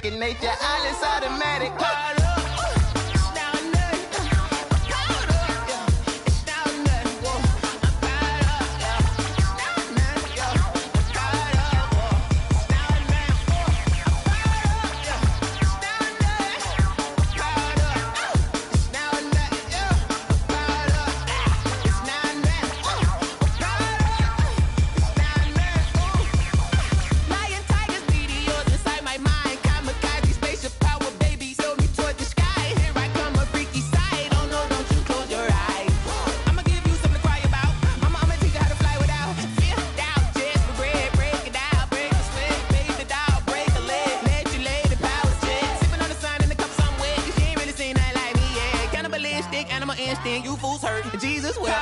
second nature. All is automatic. You fools hurt. Jesus will.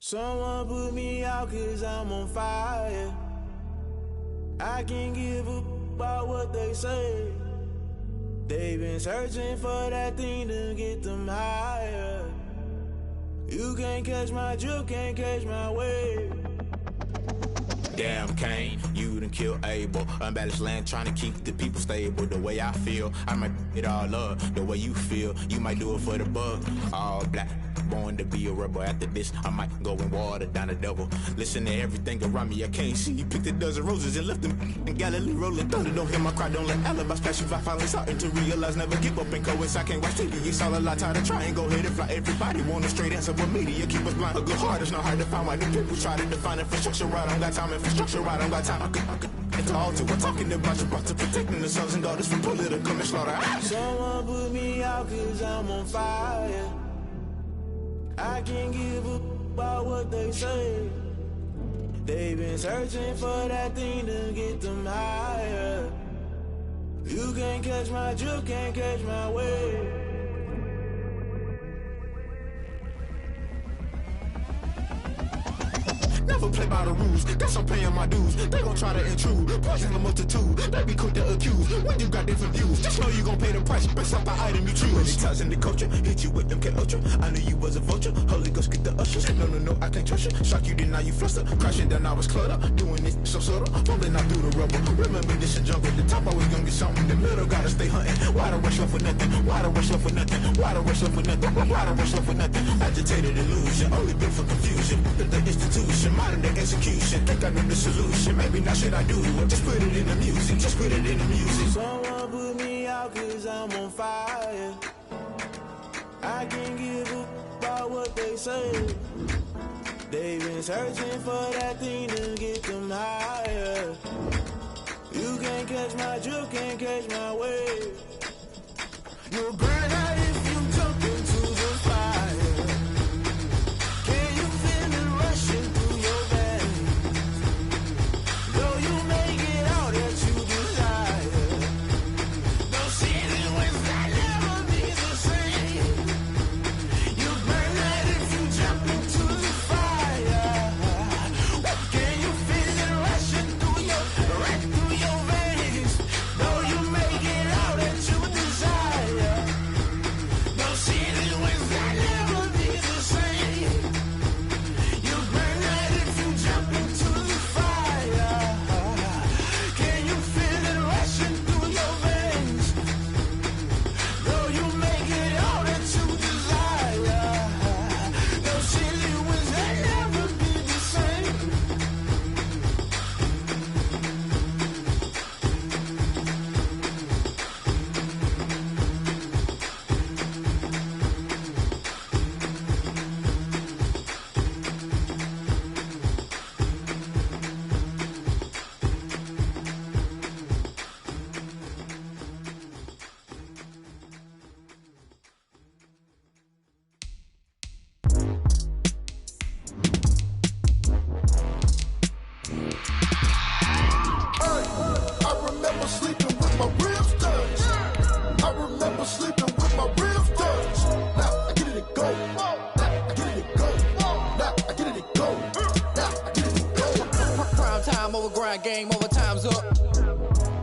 Someone put me out 'cause I'm on fire. I can't give up about what they say. They've been searching for that thing to get them higher. You can't catch my drift, can't catch my wave. Damn Cain, you done killed Abel. Unbalanced land trying to keep the people stable. The way I feel, I might it all up. The way you feel, you might do it for the bug. All black, born to be a rebel. After this, I might go and water down the devil. Listen to everything around me, I can't see. You picked a dozen roses and left them in Galilee rolling thunder. Don't hear my cry, don't let alibis pass you by. Finally starting to realize, never give up and coincide. Can't watch TV, it's all a lot. Tired of trying, go ahead and fly. Everybody want a straight answer, but media keep us blind. A good heart is not hard to find. Why do people try to define infrastructure right? I don't got time, infrastructure right, I don't got time. I could get to altar. We're talking about you, brought to protecting the sons and daughters from political and slaughter. Someone put me out 'cause I'm on fire. I can't give up about what they say. They've been searching for that thing to get them higher. You can't catch my drift, can't catch my wave. Never play by the rules, guess I'm paying my dues. They gon' try to intrude, poison the multitude. They be quick to accuse, when you got different views. Just know you gon' pay the price, based off the item you choose. Many times in the culture, hit you with them K-Ultra. I knew you was a vulture, Holy Ghost get the ushers. No, I can't trust you. Shock you, then now you fluster. Crashing down, I was cluttered. Doing this so subtle, falling out through the rubble. Remember this in jungle, the top I was gonna get something. The middle gotta stay hunting. Why the rush love for nothing? Why the rush love for nothing? Why the rush love for nothing? Why the rush love for nothing? Agitated illusion, only built for confusion. The institution, modern day execution. Think I know the solution. Maybe now should I do it? Just put it in the music. Just put it in the music. Someone put me out 'cause I'm on fire. I can't give up about what they say. They've been searching for that thing to get them higher. You can't catch my drift, can't catch my wave. You'll burn out if you jump into the fire. Can you feel it rushing through your veins? Though you make it all that you desire. No city was that never be the same. You burn out if you jump into the fire. Can you feel it rushing through your veins? Though you make it all that you desire. I remember sleeping with my ribs touched. I remember sleeping with my ribs touched. Now I get it to go. Now I get it to go. Now I get it to go. Now I get it to go. Prime time over grind game, overtime's up.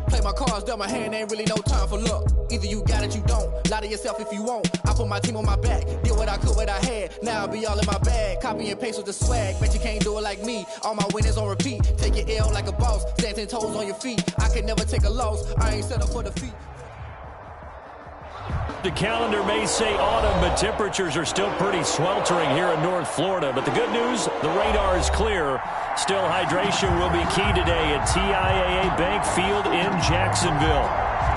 Play my cards, dealt my hand, ain't really no time for luck. Either you got it, you don't. Lie to yourself if you won't. I put my team on my back, did what I could, what I had. Now I'll be all in my bag. Copy and paste with the swag. Bet you can't do it like me. All my winners on repeat. Take your L like a boss. Stand 10 toes on your feet. I can never take a loss. I ain't set up for defeat. The calendar may say autumn, but temperatures are still pretty sweltering here in North Florida. But the good news, the radar is clear. Still, hydration will be key today at TIAA Bank Field in Jacksonville.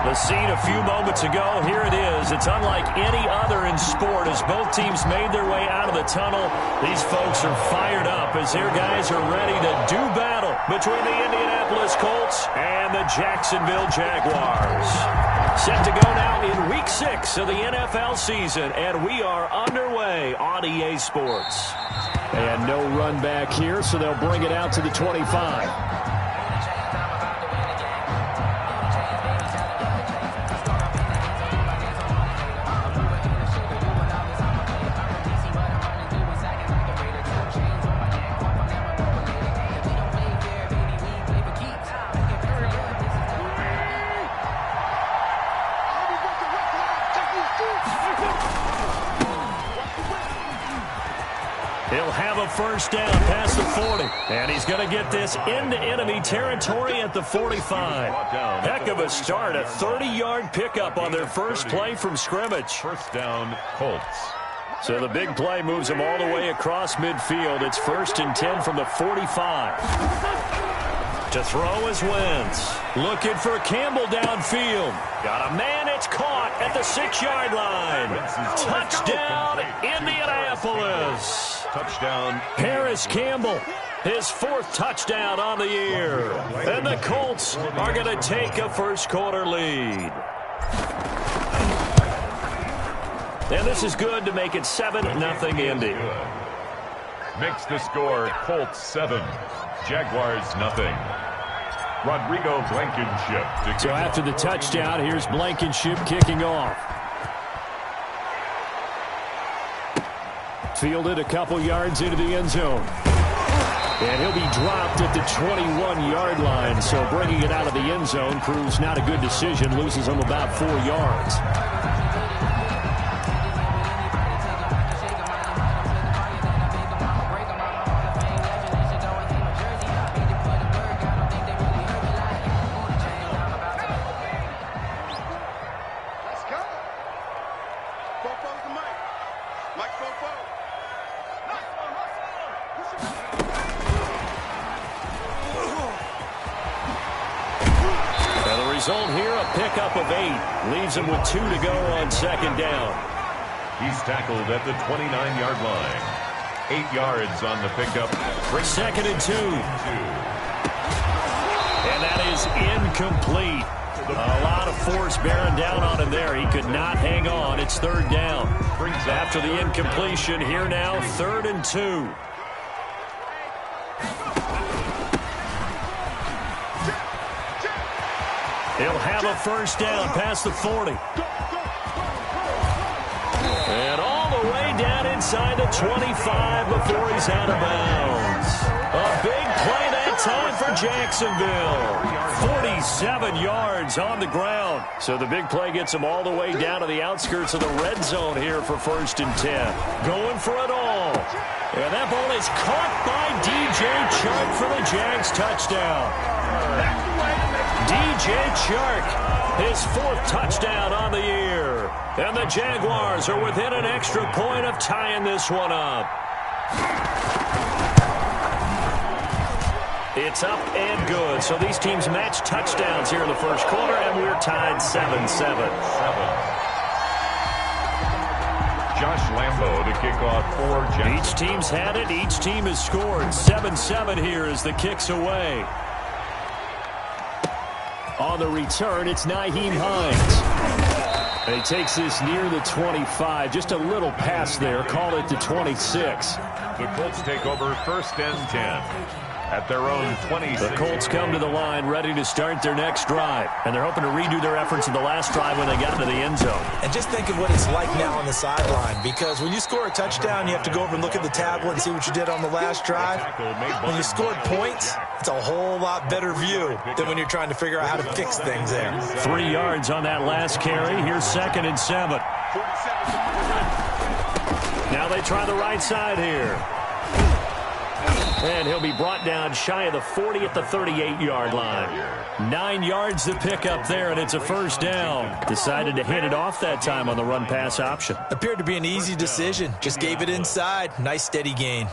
The scene a few moments ago, here it is. It's unlike any other in sport as both teams made their way out of the tunnel. These folks are fired up as their guys are ready to do battle between the Indianapolis Colts and the Jacksonville Jaguars. Set to go now in Week 6 of the NFL season, and we are underway on EA Sports. And no run back here, so they'll bring it out to the 25. He'll have a first down past the 40. And he's going to get this into enemy territory at the 45. Heck of a start. A 30-yard pickup on their first play from scrimmage. First down, Colts. So the big play moves them all the way across midfield. It's 1st and 10 from the 45. To throw is Wentz. Looking for Campbell downfield. Got a man, it's caught at the 6-yard line. Touchdown, Indianapolis. Touchdown. Harris Campbell, his 4th touchdown on the year. And the Colts are going to take a first-quarter lead. And this is good to make it 7-0 Indy. Makes the score Colts 7, Jaguars 0. Rodrigo Blankenship. So after the touchdown, here's Blankenship kicking off. Fielded a couple yards into the end zone. And he'll be dropped at the 21-yard line. So bringing it out of the end zone proves not a good decision. Loses him about 4 yards. Result here, a pickup of 8. Leaves him with 2 to go on 2nd down. He's tackled at the 29-yard line. 8 yards on the pickup. 2nd and 2. And that is incomplete. A lot of force bearing down on him there. He could not hang on. It's 3rd down. After the incompletion, here now, 3rd and 2. He'll have a first down past the 40. And all the way down inside the 25 before he's out of bounds. A big play that time for Jacksonville. 47 yards on the ground. So the big play gets him all the way down to the outskirts of the red zone here for 1st and 10. Going for it all. And that ball is caught by DJ Chark for the Jags touchdown. DJ Chark, his 4th touchdown on the year. And the Jaguars are within an extra point of tying this one up. It's up and good. So these teams match touchdowns here in the first quarter, and we're tied 7-7. Josh Lambo to kick off for Jacksonville. Each team's had it. Each team has scored. 7-7 here as the kick's away. On the return, it's Nyheim Hines. And he takes this near the 25. Just a little pass there. Call it the 26. The Colts take over 1st and 10. At their own 26. The Colts come to the line ready to start their next drive. And they're hoping to redo their efforts in the last drive when they got to the end zone. And just think of what it's like now on the sideline. Because when you score a touchdown, you have to go over and look at the tablet and see what you did on the last drive. When you scored points, it's a whole lot better view than when you're trying to figure out how to fix things there. 3 yards on that last carry. Here's 2nd and 7. Now they try the right side here. And he'll be brought down shy of the 40 at the 38-yard line. 9 yards to pick up there, and it's a 1st down. Decided to hit it off that time on the run-pass option. Appeared to be an easy decision. Just gave it inside. Nice steady gain.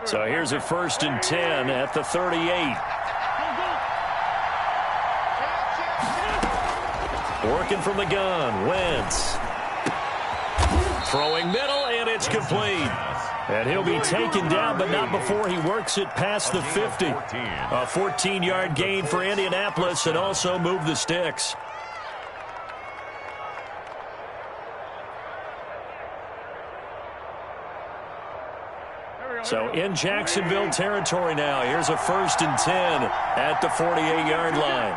So here's a 1st and 10 at the 38. Working from the gun, Wentz. Throwing middle, and it's complete. And he'll be taken down, but not before he works it past the 50. A 14-yard gain for Indianapolis, and also move the sticks. So in Jacksonville territory now. Here's a 1st and 10 at the 48-yard line.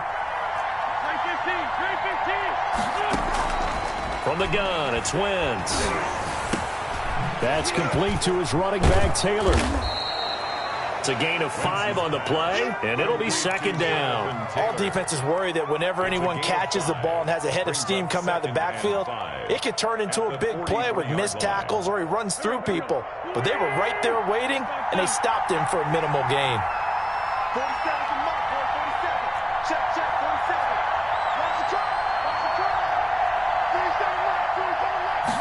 From the gun, it's Wentz. That's complete to his running back, Taylor. It's a gain of 5 on the play, and it'll be 2nd down. All defenses worry that whenever anyone catches the ball and has a head of steam come out of the backfield, it could turn into a big play with missed tackles or he runs through people. But they were right there waiting, and they stopped him for a minimal gain. 47's the mark, boy. 47. Check, 47. Watch the track. Watch the track.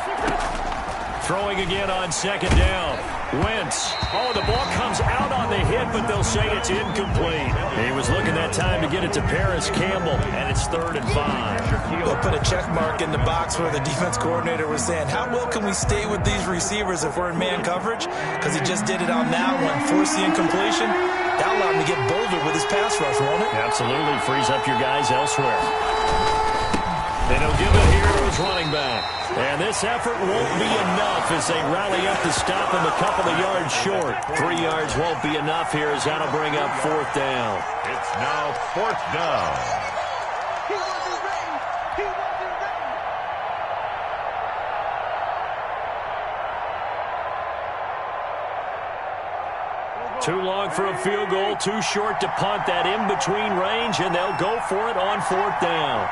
47 left. Throwing again on 2nd down. Wentz. Oh, the ball comes out on the hit, but they'll say it's incomplete. He was looking that time to get it to Paris Campbell, and it's 3rd and 5. They'll put a check mark in the box where the defense coordinator was saying, how well can we stay with these receivers if we're in man coverage? Because he just did it on that one, force the incompletion. That allowed him to get bolder with his pass rush, won't it? Absolutely. Frees up your guys elsewhere. And he'll give it here to his running back. And this effort won't be enough as they rally up to stop him a couple of yards short. 3 yards won't be enough here as that'll bring up 4th down. It's now 4th down. He wasn't ready. He wasn't ready. Too long for a field goal, too short to punt. That in-between range, and they'll go for it on 4th down.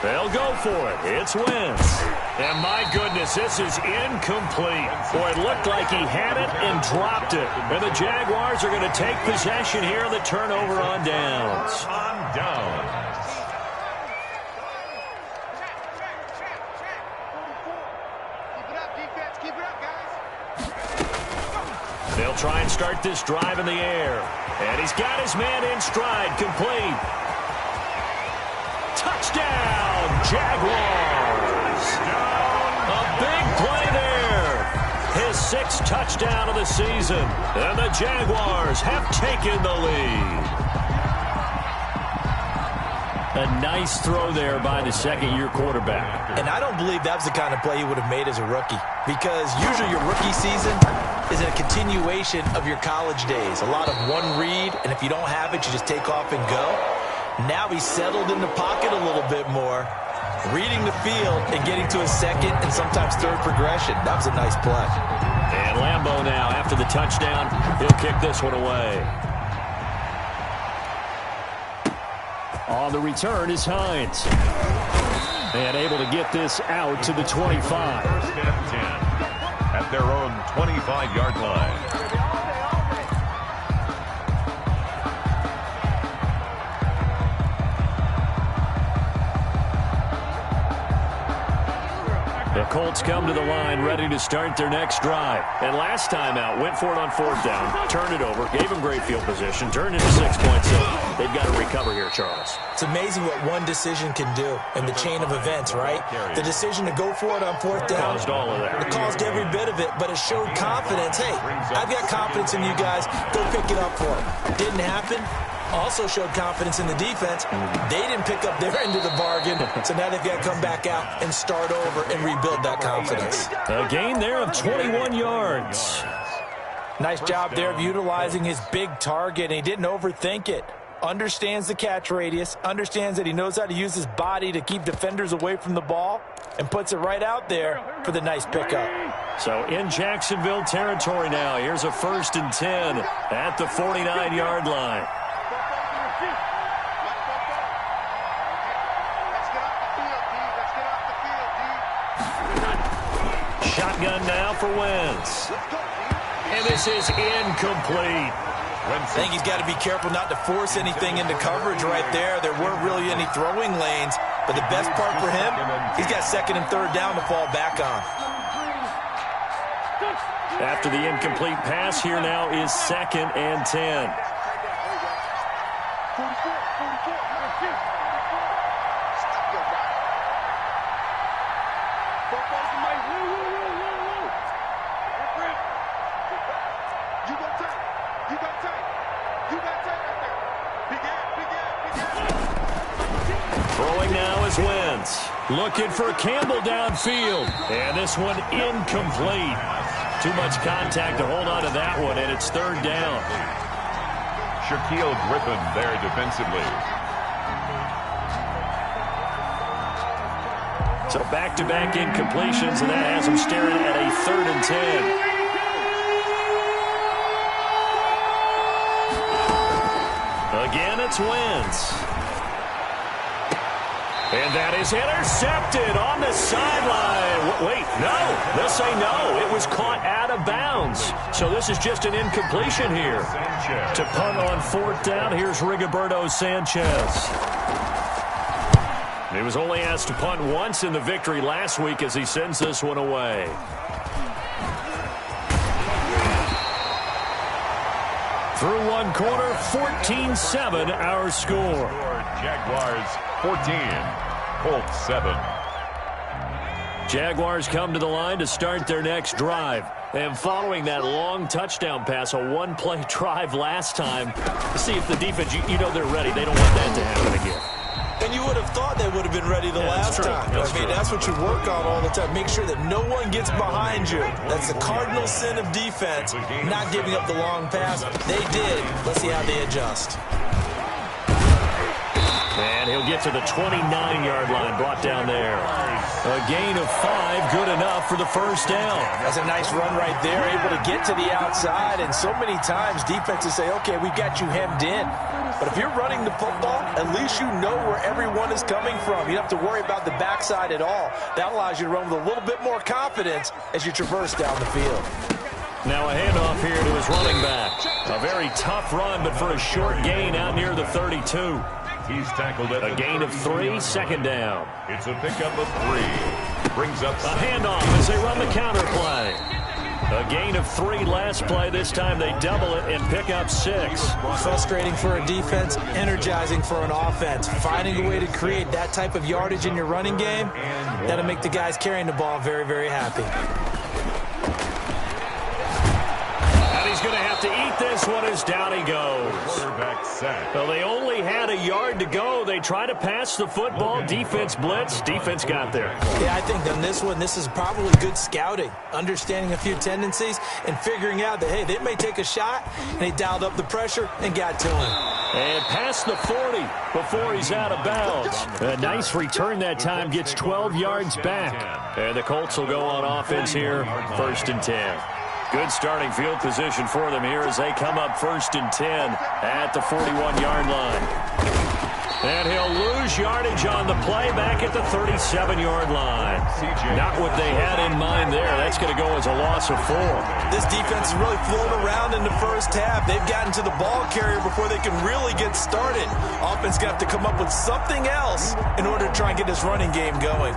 They'll go for it. It's Wentz. And my goodness, this is incomplete. Boy, it looked like he had it and dropped it. And the Jaguars are going to take possession here on the turnover on downs. On downs. Keep it up, defense. Keep it up, guys. They'll try and start this drive in the air. And he's got his man in stride, complete. Touchdown, Jaguars. A big play there. His 6th touchdown of the season. And the Jaguars have taken the lead. A nice throw there by the 2nd-year quarterback. And I don't believe that was the kind of play he would have made as a rookie. Because usually your rookie season is a continuation of your college days. A lot of one read, and if you don't have it, you just take off and go. Now he's settled in the pocket a little bit more, reading the field and getting to a 2nd and sometimes 3rd progression. That was a nice play. And Lambeau now, after the touchdown, he'll kick this one away. On the return is Hines. And able to get this out to the 25. 1st and 10 at their own 25-yard line. Colts come to the line ready to start their next drive. And last time out, went for it on 4th down, turned it over, gave them great field position, turned into 6 points. So they've got to recover here, Charles. It's amazing what one decision can do in the chain of events, right? The decision to go for it on 4th down. Caused all of that. It caused every bit of it, but it showed confidence. Hey, I've got confidence in you guys. Go pick it up for them. Didn't happen. Also showed confidence in the defense. They didn't pick up their end of the bargain, so now they've got to come back out and start over and rebuild that confidence. A gain there of 21 yards. Nice job there of utilizing his big target, and he didn't overthink it. Understands the catch radius, understands that he knows how to use his body to keep defenders away from the ball, and puts it right out there for the nice pickup. So in Jacksonville territory now, here's a 1st and 10 at the 49-yard line. Shotgun now for Wentz. And this is incomplete. I think he's got to be careful not to force anything into coverage right there. There weren't really any throwing lanes. But the best part for him, he's got 2nd and 3rd down to fall back on. After the incomplete pass, here now is 2nd and 10. Throwing now is Wentz. Looking for Campbell downfield. And this one incomplete. Too much contact to hold on to that one, and it's 3rd down. Shaquille Griffin there defensively. So back-to-back incompletions, and that has them staring at a 3rd and 10. Again, it's Wentz. And that is intercepted on the sideline. Wait, no. They'll say no. It was caught out of bounds. So this is just an incompletion here. To punt on 4th down, here's Rigoberto Sanchez. He was only asked to punt once in the victory last week as he sends this one away. Through one quarter, 14-7 our score. Jaguars 14, Colts 7. Jaguars come to the line to start their next drive. And following that long touchdown pass, a one-play drive last time, to see if the defense, you know they're ready. They don't want that to happen again. And you would have thought they would have been ready the last time. That's what you work on all the time. Make sure that no one gets behind you. That's the cardinal sin of defense, not giving up the long pass. They did. Let's see how they adjust. And he'll get to the 29-yard line, brought down there. A gain of 5, good enough for the 1st down. That's a nice run right there, able to get to the outside. And so many times defenses say, okay, we've got you hemmed in. But if you're running the football, at least you know where everyone is coming from. You don't have to worry about the backside at all. That allows you to run with a little bit more confidence as you traverse down the field. Now a handoff here to his running back. A very tough run, but for a short gain out near the 32. He's tackled at a gain of 3, 2nd down. It's a pickup of 3. Brings up a handoff as they run the counter play. A gain of 3 last play. This time they double it and pick up 6. Frustrating for a defense, energizing for an offense. Finding a way to create that type of yardage in your running game, that'll make the guys carrying the ball very, very happy. He's going to have to eat this one as down he goes. Quarterback sack. Well, they only had a yard to go. They try to pass the football. Defense blitz. Defense got there. Yeah, I think on this one, this is probably good scouting. Understanding a few tendencies and figuring out that, hey, they may take a shot. And he dialed up the pressure and got to him. And past the 40 before he's out of bounds. A nice return that time. Gets 12 yards back. And the Colts will go on offense here. 1st and 10. Good starting field position for them here as they come up 1st and 10 at the 41-yard line. And he'll lose yardage on the play back at the 37-yard line. Not what they had in mind there. That's going to go as a loss of 4. This defense is really floating around in the first half. They've gotten to the ball carrier before they can really get started. Offense going to have to come up with something else in order to try and get this running game going.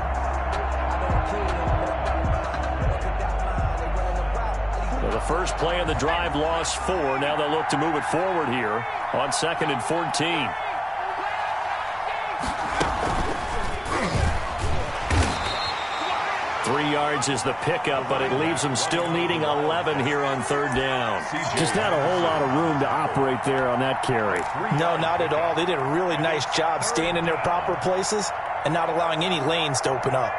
The first play of the drive lost 4. Now they'll look to move it forward here on 2nd and 14. Three yards is the pickup, but it leaves them still needing 11 here on 3rd down. Just not a whole lot of room to operate there on that carry. No, not at all. They did a really nice job staying in their proper places and not allowing any lanes to open up.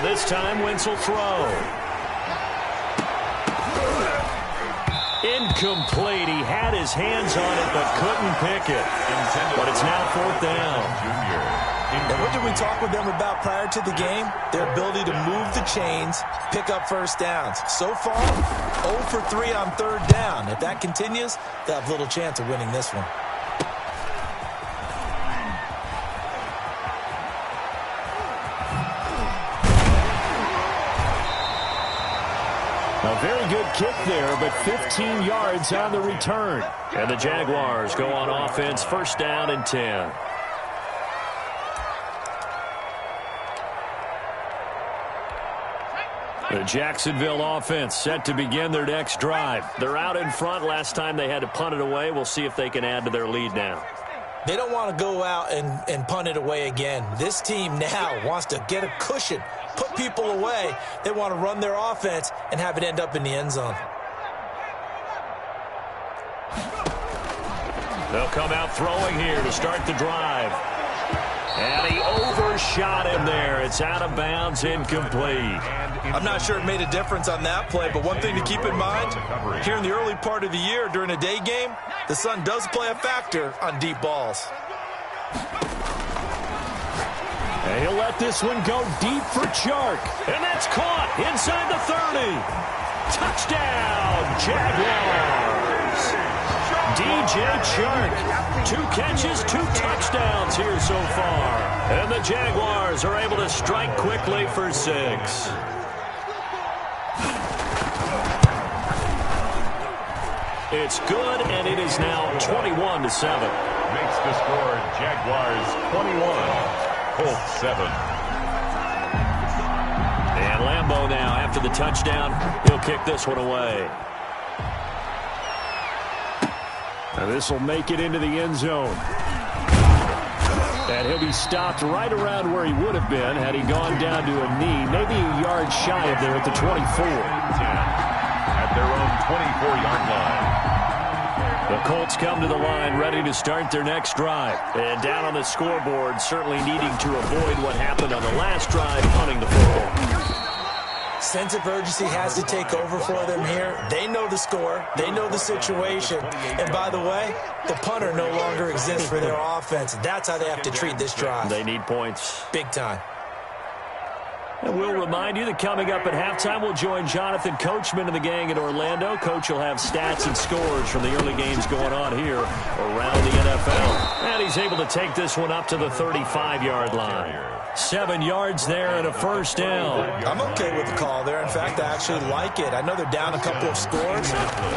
This time, Wentz will throw. Incomplete. He had his hands on it, but couldn't pick it. But it's now 4th down. And what did we talk with them about prior to the game? Their ability to move the chains, pick up first downs. So far, 0 for 3 on 3rd down. If that continues, they'll have little chance of winning this one. A very good kick there, but 15 yards on the return. And the Jaguars go on offense, 1st down and 10. The Jacksonville offense set to begin their next drive. They're out in front. Last time they had to punt it away. We'll see if they can add to their lead now. They don't want to go out and punt it away again. This team now wants to get a cushion, put people away. They want to run their offense and have it end up in the end zone. They'll come out throwing here to start the drive. And he overshot him there. It's out of bounds, incomplete. I'm not sure it made a difference on that play, but one thing to keep in mind, here in the early part of the year during a day game, the sun does play a factor on deep balls. And he'll let this one go deep for Chark. And that's caught inside the 30. Touchdown, Jaguars. DJ Chark, 2 catches, 2 touchdowns here so far. And the Jaguars are able to strike quickly for 6. It's good, and it is now 21-7. Makes the score Jaguars 21, Colts 7. And Lambeau now, after the touchdown, he'll kick this one away. Now this will make it into the end zone. And he'll be stopped right around where he would have been had he gone down to a knee, maybe a yard shy of there at the 24. At their own 24-yard line. The Colts come to the line ready to start their next drive. And down on the scoreboard, certainly needing to avoid what happened on the last drive, punting the football. Sense of urgency has to take over for them here. They know the score. They know the situation. And by the way, the punter no longer exists for their offense. That's how they have to treat this drive. They need points. Big time. And we'll remind you that coming up at halftime, we'll join Jonathan Coachman and the gang in Orlando. Coach will have stats and scores from the early games going on here around the NFL. And he's able to take this one up to the 35-yard line. 7 yards there and a 1st down. I'm okay with the call there. In fact, I actually like it. I know they're down a couple of scores,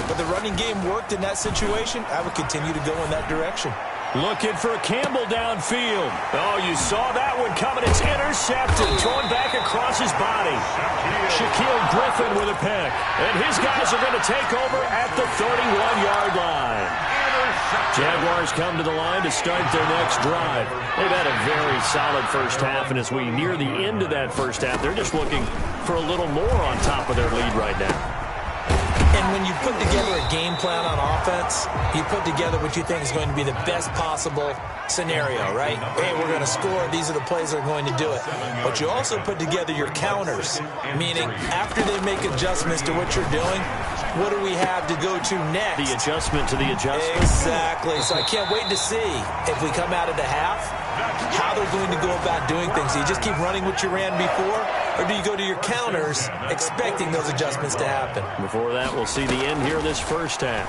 but the running game worked in that situation. I would continue to go in that direction. Looking for Campbell downfield. Oh, you saw that one coming. It's intercepted. Thrown back across his body. Shaquille Griffin with a pick. And his guys are going to take over at the 31-yard line. Jaguars come to the line to start their next drive. They've had a very solid first half, and as we near the end of that first half, they're just looking for a little more on top of their lead right now. And when you put together a game plan on offense, you put together what you think is going to be the best possible scenario, right? Hey, we're going to score. These are the plays that are going to do it. But you also put together your counters, meaning after they make adjustments to what you're doing, what do we have to go to next? The adjustment to the adjustment. Exactly. So I can't wait to see if we come out of the half, how they're going to go about doing things. Do you just keep running what you ran before, or do you go to your counters expecting those adjustments to happen? Before that, we'll see the end here this first half.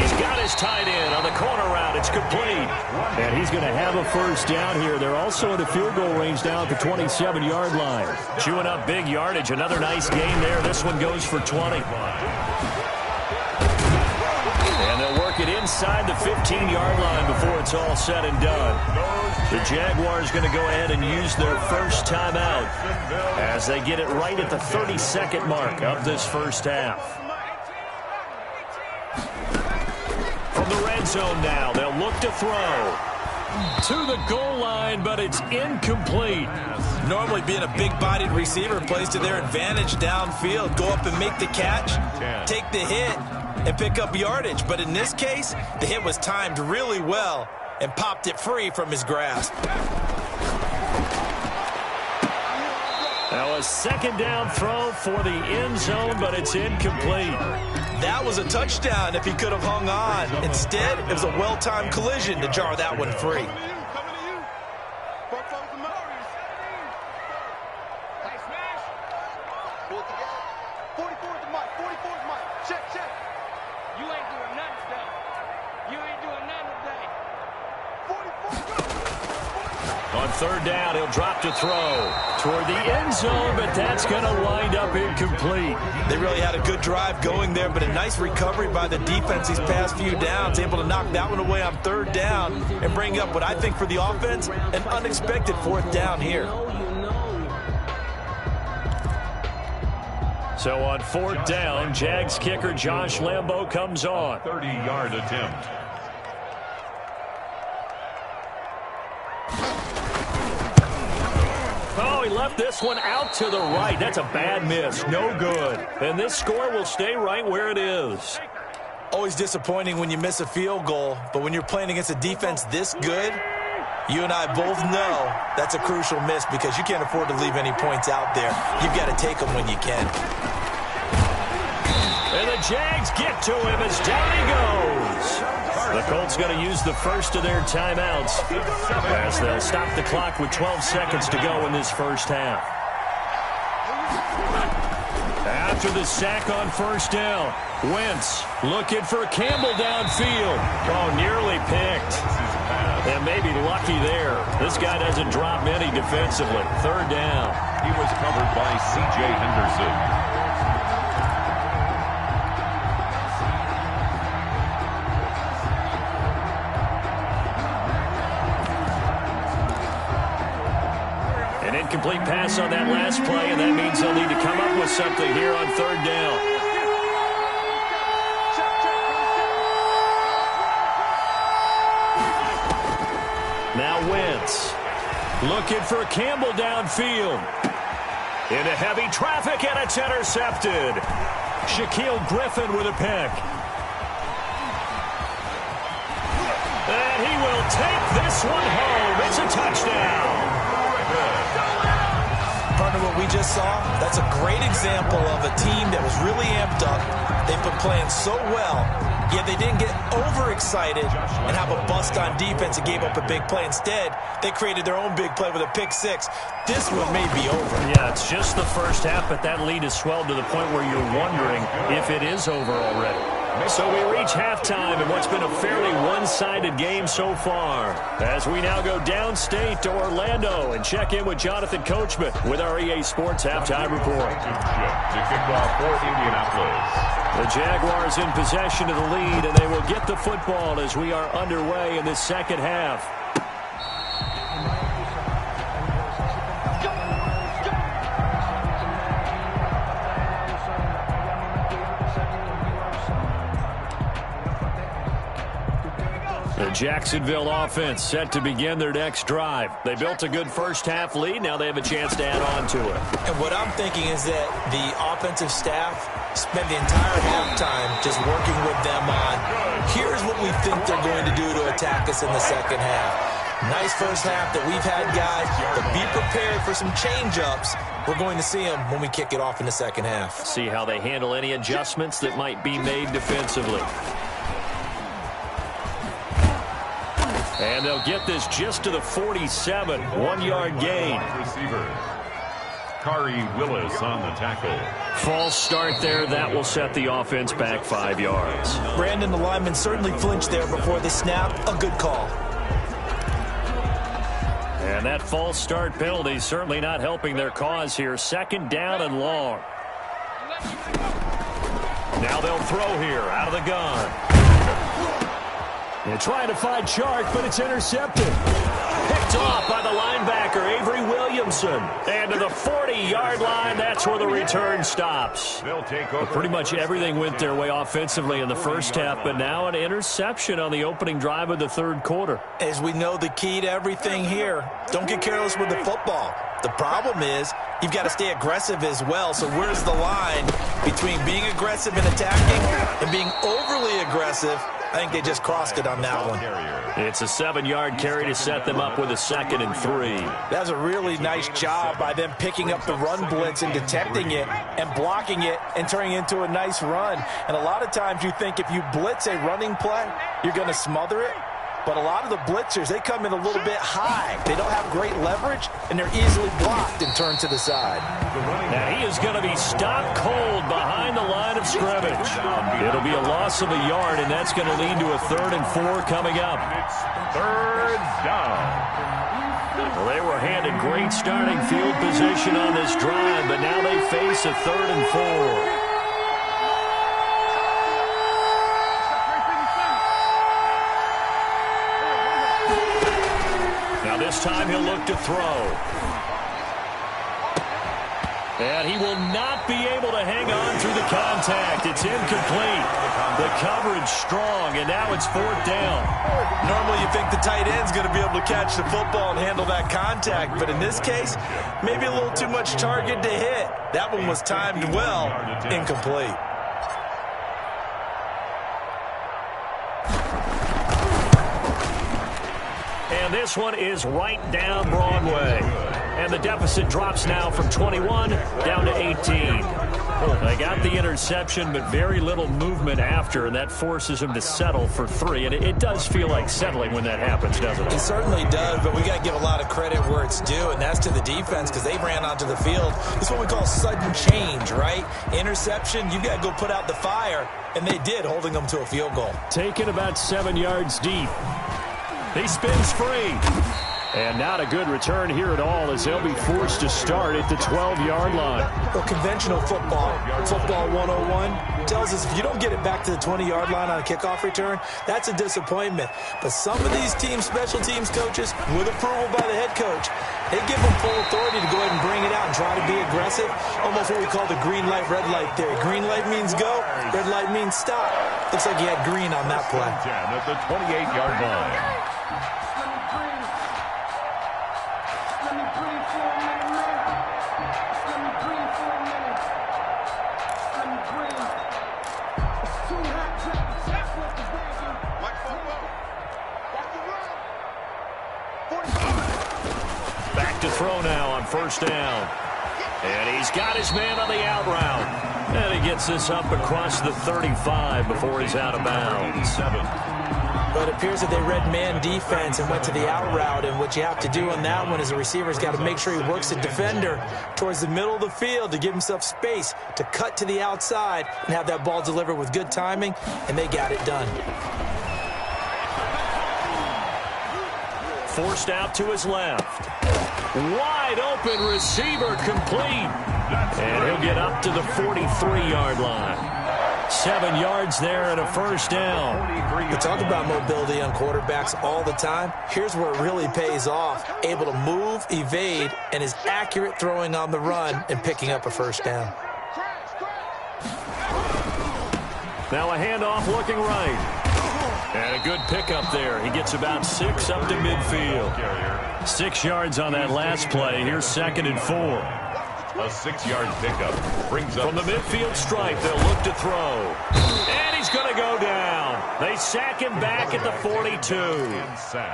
He's got it is tied in on the corner route. It's complete. And he's going to have a first down here. They're also in the field goal range now at the 27-yard line. Chewing up big yardage. Another nice gain there. This one goes for 20. And they'll work it inside the 15-yard line before it's all said and done. The Jaguars going to go ahead and use their first timeout as they get it right at the 32nd mark of this first half. From the red zone now, they'll look to throw. To the goal line, but it's incomplete. Normally being a big-bodied receiver plays to their advantage downfield. Go up and make the catch, take the hit, and pick up yardage. But in this case, the hit was timed really well and popped it free from his grasp. Now a second down throw for the end zone, but it's incomplete. That was a touchdown if he could have hung on. Instead, it was a well-timed collision to jar that one free. On third down, he'll drop to throw toward the end zone, but that's going to wind up incomplete. They really had a good drive going there, but a nice recovery by the defense these past few downs, able to knock that one away on third down and bring up what I think for the offense, an unexpected fourth down here. So on fourth down, Jags kicker Josh Lambo comes on. 30-yard attempt. Oh, he left this one out to the right. That's a bad miss. No good. And this score will stay right where it is. Always disappointing when you miss a field goal, but when you're playing against a defense this good, you and I both know that's a crucial miss because you can't afford to leave any points out there. You've got to take them when you can. And the Jags get to him as down he goes. The Colts going to use the first of their timeouts as they'll stop the clock with 12 seconds to go in this first half. After the sack on first down, Wentz looking for Campbell downfield. Oh, nearly picked. And maybe lucky there. This guy doesn't drop many defensively. Third down. He was covered by C.J. Henderson. Incomplete pass on that last play, and that means they'll need to come up with something here on third down. Now Wentz looking for Campbell downfield. Into heavy traffic, and it's intercepted. Shaquille Griffin with a pick. And he will take this one home. It's a touchdown. Partner, what we just saw, that's a great example of a team that was really amped up. They've been playing so well, yet they didn't get overexcited and have a bust on defense and gave up a big play. Instead, they created their own big play with a pick six. This one may be over. Yeah, it's just the first half, but that lead has swelled to the point where you're wondering if it is over already. So we reach halftime in what's been a fairly one-sided game so far. As we now go downstate to Orlando and check in with Jonathan Coachman with our EA Sports Halftime Report. To kick off for Indianapolis. The Jaguars in possession of the lead, and they will get the football as we are underway in this second half. The Jacksonville offense set to begin their next drive. They built a good first-half lead. Now they have a chance to add on to it. And what I'm thinking is that the offensive staff spent the entire halftime just working with them on, here's what we think they're going to do to attack us in the second half. Nice first half that we've had, guys, but be prepared for some change-ups. We're going to see them when we kick it off in the second half. See how they handle any adjustments that might be made defensively. And they'll get this just to the 47, 1-yard gain. Willis on the tackle. False start there. That will set the offense back 5 yards. Brandon, the lineman certainly flinched there before the snap. A good call. And that false start penalty certainly not helping their cause here. 2nd down and long. Now they'll throw here out of the gun. They're trying to find Chark, but it's intercepted. Picked off by the linebacker, Avery Williamson. And to the 40-yard line, that's where the return stops. They'll take over. Pretty much everything went their way offensively in the first half, but now an interception on the opening drive of the 3rd quarter. As we know, the key to everything here, don't get careless with the football. The problem is you've got to stay aggressive as well. So where's the line between being aggressive and attacking and being overly aggressive? I think they just crossed it on that one. It's a 7-yard carry to set them up with a 2nd and 3. That was a really nice job by them picking up the run blitz and detecting it and blocking it and turning it into a nice run. And a lot of times you think if you blitz a running play, you're going to smother it. But a lot of the blitzers, they come in a little bit high. They don't have great leverage, and they're easily blocked and turned to the side. Now he is going to be stopped cold behind the line of scrimmage. It'll be a loss of a yard, and that's going to lead to a 3rd and 4 coming up. 3rd down. Well, they were handed great starting field position on this drive, but now they face a 3rd and 4. This time he'll look to throw. And he will not be able to hang on through the contact. It's incomplete. The coverage strong, and now it's 4th down. Normally you think the tight end's going to be able to catch the football and handle that contact, but in this case, maybe a little too much target to hit. That one was timed well, incomplete. And this one is right down Broadway. And the deficit drops now from 21 down to 18. They got the interception, but very little movement after, and that forces them to settle for 3. And it does feel like settling when that happens, doesn't it? It certainly does, but we got to give a lot of credit where it's due, and that's to the defense because they ran onto the field. It's what we call sudden change, right? Interception, you got to go put out the fire, and they did, holding them to a field goal. Taken about 7 yards deep. He spins free. And not a good return here at all as they'll be forced to start at the 12-yard line. Well, conventional football 101, tells us if you don't get it back to the 20-yard line on a kickoff return, that's a disappointment. But some of these special teams coaches, with approval by the head coach, they give them full authority to go ahead and bring it out and try to be aggressive. Almost what we call the green light, red light theory. Green light means go, red light means stop. Looks like he had green on that play. At the 28-yard line. Back to throw now on 1st down. And he's got his man on the out route. And he gets this up across the 35 before he's out of bounds. But it appears that they read man defense and went to the out route. And what you have to do on that one is the receiver's got to make sure he works the defender towards the middle of the field to give himself space to cut to the outside and have that ball delivered with good timing. And they got it done. Forced out to his left. Wide open receiver complete. And he'll get up to the 43-yard line. 7 yards there and a 1st down. We talk about mobility on quarterbacks all the time. Here's where it really pays off. Able to move, evade, and is accurate throwing on the run and picking up a 1st down. Now a handoff looking right. And a good pickup there. He gets about 6 up to midfield. 6 yards on that last play. Here's 2nd and 4. A 6-yard pickup brings up from the midfield stripe. They'll look to throw. And he's going to go down. They sack him back at the 42.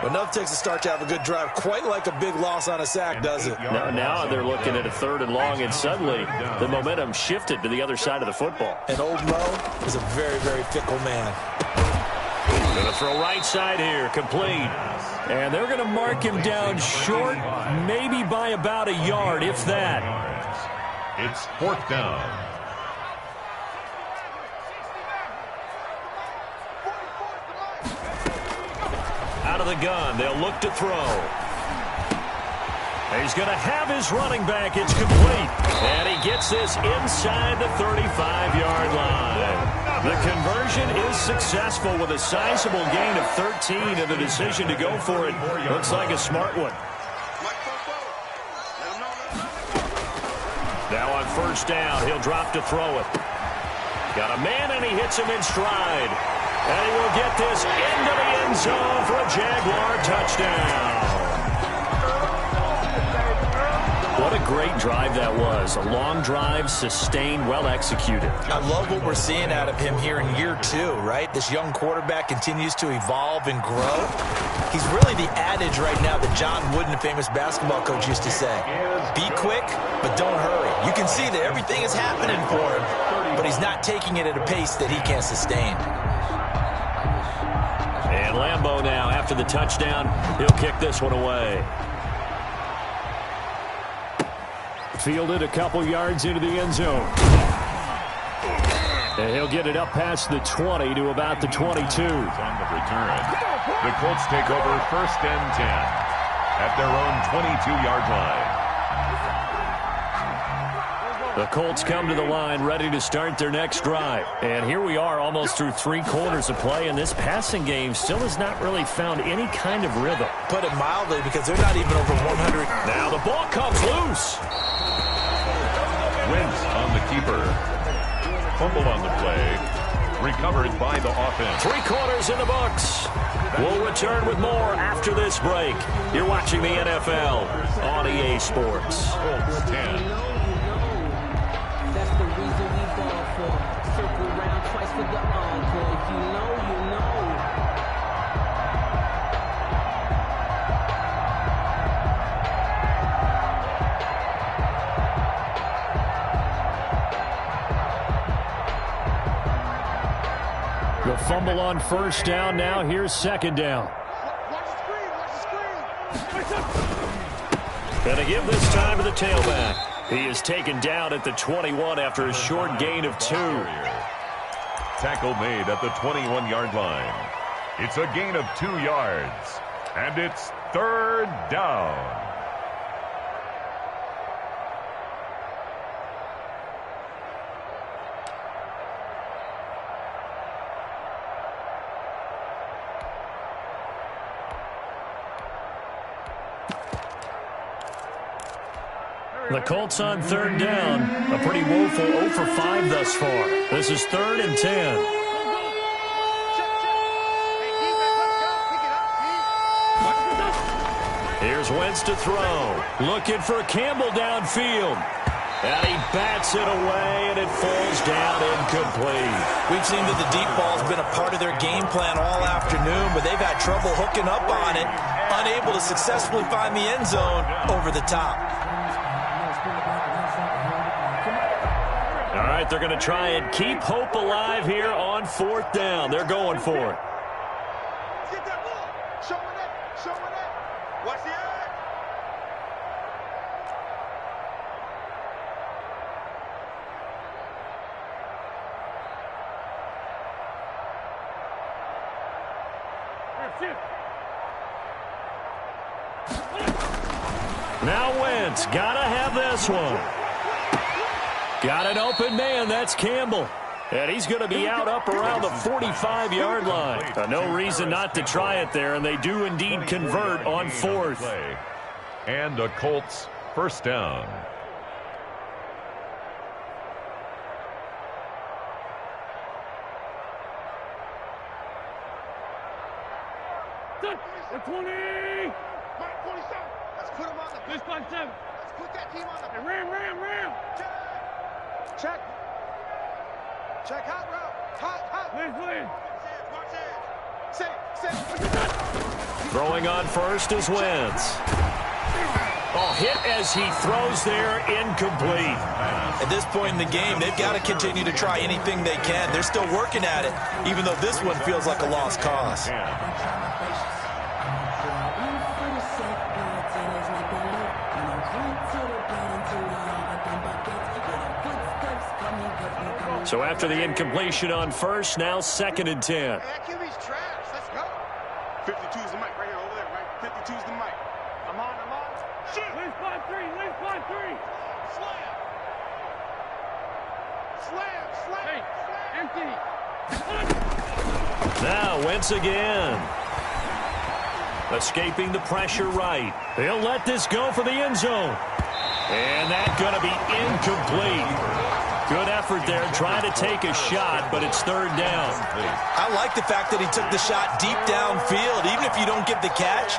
Enough takes a start to have a good drive. Quite like a big loss on a sack, does it? Now they're looking at a 3rd and long, and suddenly the momentum shifted to the other side of the football. And old Mo is a very, very fickle man. Going to throw right side here, complete. And they're going to mark him down short, maybe by about a yard, if that. It's 4th down. Out of the gun, they'll look to throw. He's going to have his running back. It's complete. And he gets this inside the 35-yard line. The conversion is successful with a sizable gain of 13, and the decision to go for it looks like a smart one. Now on 1st down, he'll drop to throw it. Got a man, and he hits him in stride. And he will get this into the end zone for a Jaguar touchdown. What a great drive that was. A long drive, sustained, well executed. I love what we're seeing out of him here in year 2, right? This young quarterback continues to evolve and grow. He's really the adage right now that John Wooden, the famous basketball coach, used to say. Be quick, but don't hurry. You can see that everything is happening for him, but he's not taking it at a pace that he can't sustain. And Lambeau now, after the touchdown, he'll kick this one away. Fielded a couple yards into the end zone. And he'll get it up past the 20 to about the 22. On the return, the Colts take over 1st and 10 at their own 22-yard line. The Colts come to the line ready to start their next drive. And here we are almost through 3 quarters of play, and this passing game still has not really found any kind of rhythm. Put it mildly, because they're not even over 100. Now the ball comes loose. Wentz on the keeper. Fumble on the play. Recovered by the offense. 3 quarters in the books. We'll return with more after this break. You're watching the NFL on EA Sports. Colts 10. That's the reason we ball for. Circle round twice for the encore. If you know, you know. The fumble on 1st down. Now here's 2nd down. Watch the screen. Gonna give this time to the tailback. He is taken down at the 21 after a short gain of 2. Tackle made at the 21-yard line. It's a gain of 2 yards. And it's 3rd down. The Colts on 3rd down. A pretty woeful 0 for 5 thus far. This is 3rd and 10. Here's Wentz to throw. Looking for Campbell downfield. And he bats it away, and it falls down incomplete. We've seen that the deep ball's been a part of their game plan all afternoon, but they've had trouble hooking up on it, unable to successfully find the end zone over the top. All right, they're going to try and keep hope alive here on 4th down. They're going for it. Get that ball. Show it up. Show it up. Watch the eye. Now Wentz, gotta have this one. Got an open man, that's Campbell. And he's going to be out up around the 45-yard line. No reason not to try it there, and they do indeed convert on 4th. And the Colts 1st down. The 20! Mike 47. Let's put him on the... 657. Let's put that team on the... Hey, ram. Check. Check. Hot route. Hot. Please. Watch it. Sit. Throwing on 1st is Wentz. Oh, hit as he throws there, incomplete. At this point in the game, they've got to continue to try anything they can. They're still working at it, even though this one feels like a lost cause. So after the incompletion on first, now 2nd and 10. QB's trash. Let's go. 52's the mic right here, over there, right? 52's the mic. I'm on. Shoot. Leave 5-3. Slam. Hey, empty. Now Wentz again. Escaping the pressure right. He'll let this go for the end zone. And that's going to be incomplete. Good effort there trying to take a shot, but it's 3rd down. I like the fact that he took the shot deep downfield. Even if you don't get the catch,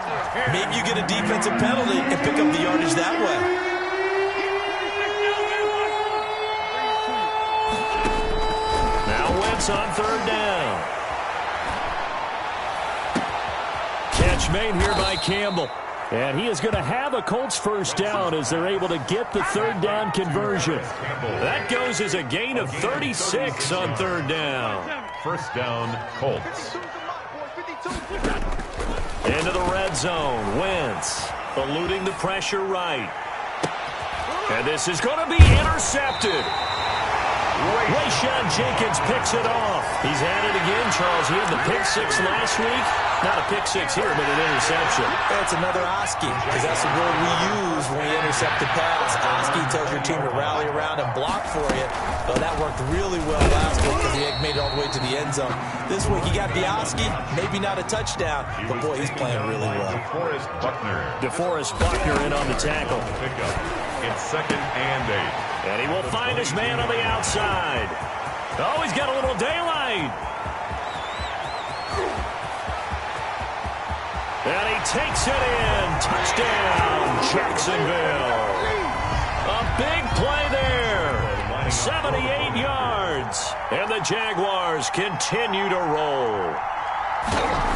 maybe you get a defensive penalty and pick up the yardage that way. Now Wentz on 3rd down. Catch made here by Campbell. And he is going to have a Colts first down as they're able to get the 3rd down conversion. That goes as a gain of 36 on 3rd down. First down, Colts. Into the red zone. Wentz eluding the pressure right. And this is going to be intercepted. Rayshawn Jenkins picks it off. He's at it again, Charles. He had the pick 6 last week. Not a pick 6 here, but an interception. It's another Oski, because that's the word we use when we intercept the pass. Oski tells your team to rally around and block for you. But that worked really well last week because he made it all the way to the end zone. This week he got the Oski, maybe not a touchdown, but boy, he's playing really well. DeForest Buckner in on the tackle. Pickup. It's 2nd and 8. And he will find his man on the outside. Oh, he's got a little daylight. And he takes it in. Touchdown, Jacksonville. A big play there. 78 yards. And the Jaguars continue to roll.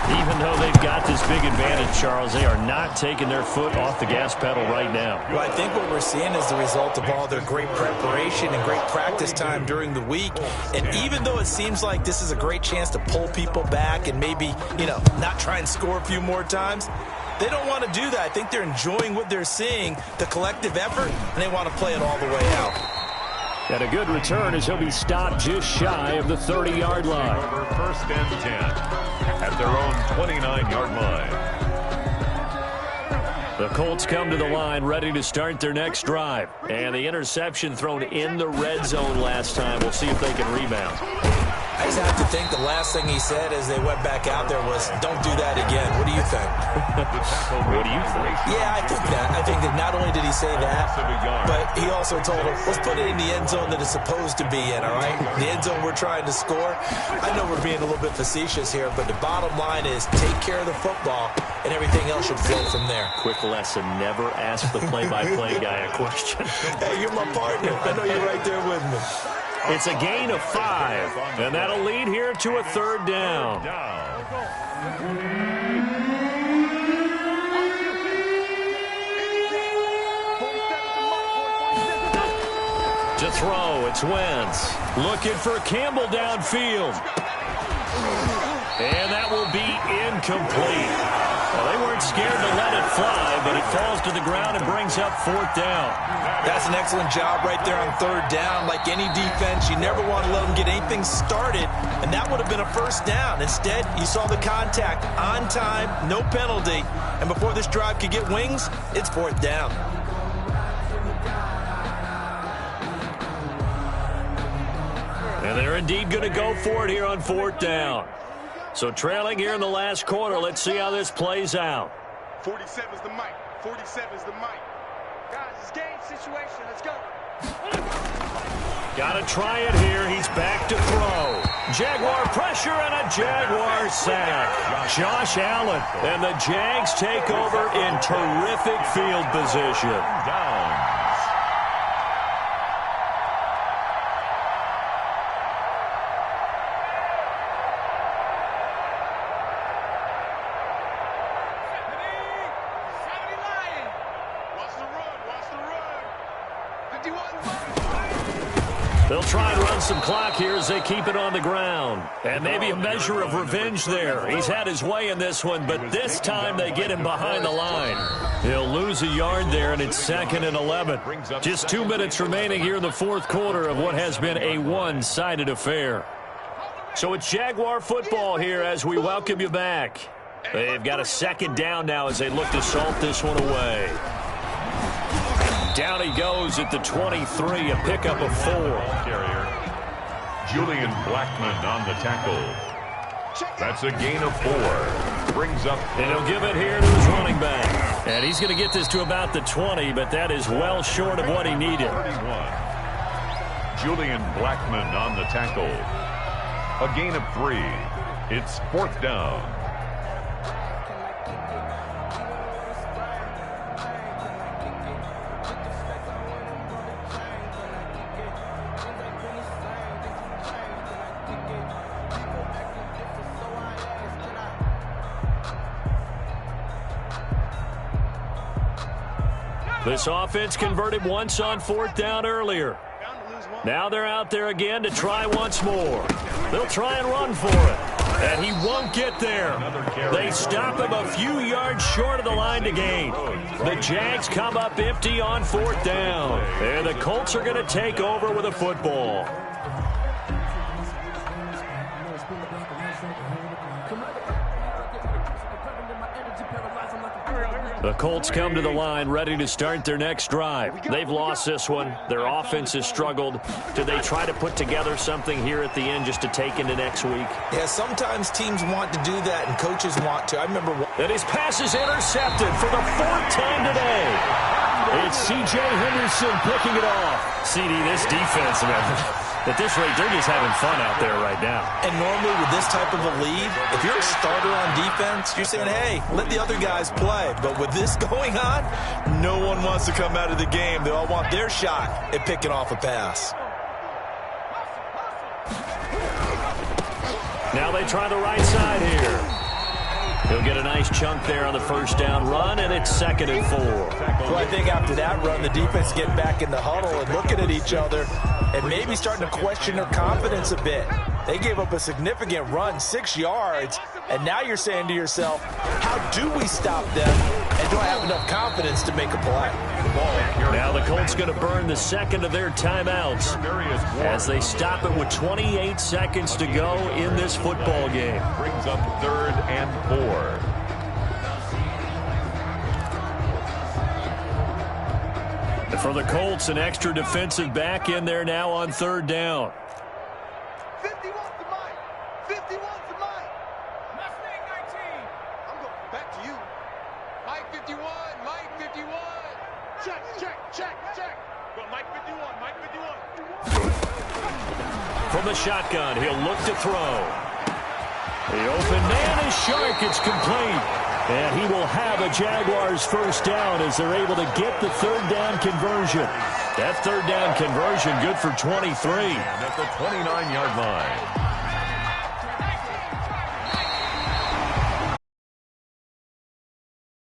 Even though they've got this big advantage, Charles, they are not taking their foot off the gas pedal right now. Well, I think what we're seeing is the result of all their great preparation and great practice time during the week. And even though it seems like this is a great chance to pull people back and maybe, not try and score a few more times, they don't want to do that. I think they're enjoying what they're seeing, the collective effort, and they want to play it all the way out. And a good return as he'll be stopped just shy of the 30-yard line. Over 1st and 10 at their own 29-yard line. The Colts come to the line ready to start their next drive. And the interception thrown in the red zone last time. We'll see if they can rebound. I just have to think the last thing he said as they went back out there was, don't do that again. What do you think? What do you think? Yeah, I think that. I think that not only did he say that, but he also told him, let's put it in the end zone that it's supposed to be in, all right? The end zone we're trying to score. I know we're being a little bit facetious here, but the bottom line is take care of the football, and everything else should flow from there. Quick lesson, never ask the play-by-play guy a question. Hey, you're my partner. I know you're right there with me. It's a gain of 5, and that'll lead here to a 3rd down. To throw, it's Wentz. Looking for Campbell downfield. And that will be incomplete. Well, they weren't scared to let it fly, but it falls to the ground and brings up 4th down. That's an excellent job right there on 3rd down. Like any defense, you never want to let them get anything started, and that would have been a 1st down. Instead, you saw the contact on time, no penalty, and before this drive could get wings, it's 4th down. And they're indeed going to go for it here on 4th down. So trailing here in the last quarter, let's see how this plays out. 47's the mic. 47's the mic. Guys, it's game situation. Let's go. Got to try it here. He's back to throw. Jaguar pressure and a Jaguar sack. Josh Allen. And the Jags take over in terrific field position. Down. They'll try and run some clock here as they keep it on the ground. And maybe a measure of revenge there. He's had his way in this one, but this time they get him behind the line. He'll lose a yard there, and it's 2nd and 11. Just 2 minutes remaining here in the fourth quarter of what has been a one-sided affair. So it's Jaguar football here as we welcome you back. They've got a 2nd down now as they look to salt this one away. Down he goes at the 23, a pickup of 4. Julian Blackman on the tackle. That's a gain of 4. Brings up. And he'll give it here to his running back. And he's going to get this to about the 20, but that is well short of what he needed. 31. Julian Blackman on the tackle. A gain of 3. It's 4th down. This offense converted once on 4th down earlier. Now they're out there again to try once more. They'll try and run for it. And he won't get there. They stop him a few yards short of the line to gain. The Jags come up empty on 4th down. And the Colts are going to take over with a football. The Colts come to the line ready to start their next drive. They've lost this one. Their offense has struggled. Do they try to put together something here at the end just to take into next week? Yeah, sometimes teams want to do that and coaches want to. I remember. And his pass is intercepted for the 4th time today. It's C.J. Henderson picking it off. CD, this defense, man. At this rate, they're just having fun out there right now. And normally with this type of a lead, if you're a starter on defense, you're saying, hey, let the other guys play. But with this going on, no one wants to come out of the game. They all want their shot at picking off a pass. Now they try the right side here. He'll get a nice chunk there on the 1st down run, and it's 2nd and 4. So I think after that run, the defense get back in the huddle and looking at each other and maybe starting to question their confidence a bit. They gave up a significant run, 6 yards, and now you're saying to yourself, how do we stop them, and do I have enough confidence to make a play? Now the Colts going to burn the 2nd of their timeouts as they stop it with 28 seconds to go in this football game. Brings up 3rd and 4. And for the Colts, an extra defensive back in there now on 3rd down. 51 to Mike. 51 to Mike. Mustang 19. I'm going back to you. Mike 51. Mike 51. Check, check, check, check. Go Mike 51. Mike 51. From the shotgun, he'll look to throw. The open man is sharp. It's complete. And he will have a Jaguars 1st down as they're able to get the 3rd down conversion. That 3rd down conversion good for 23. And at the 29-yard line.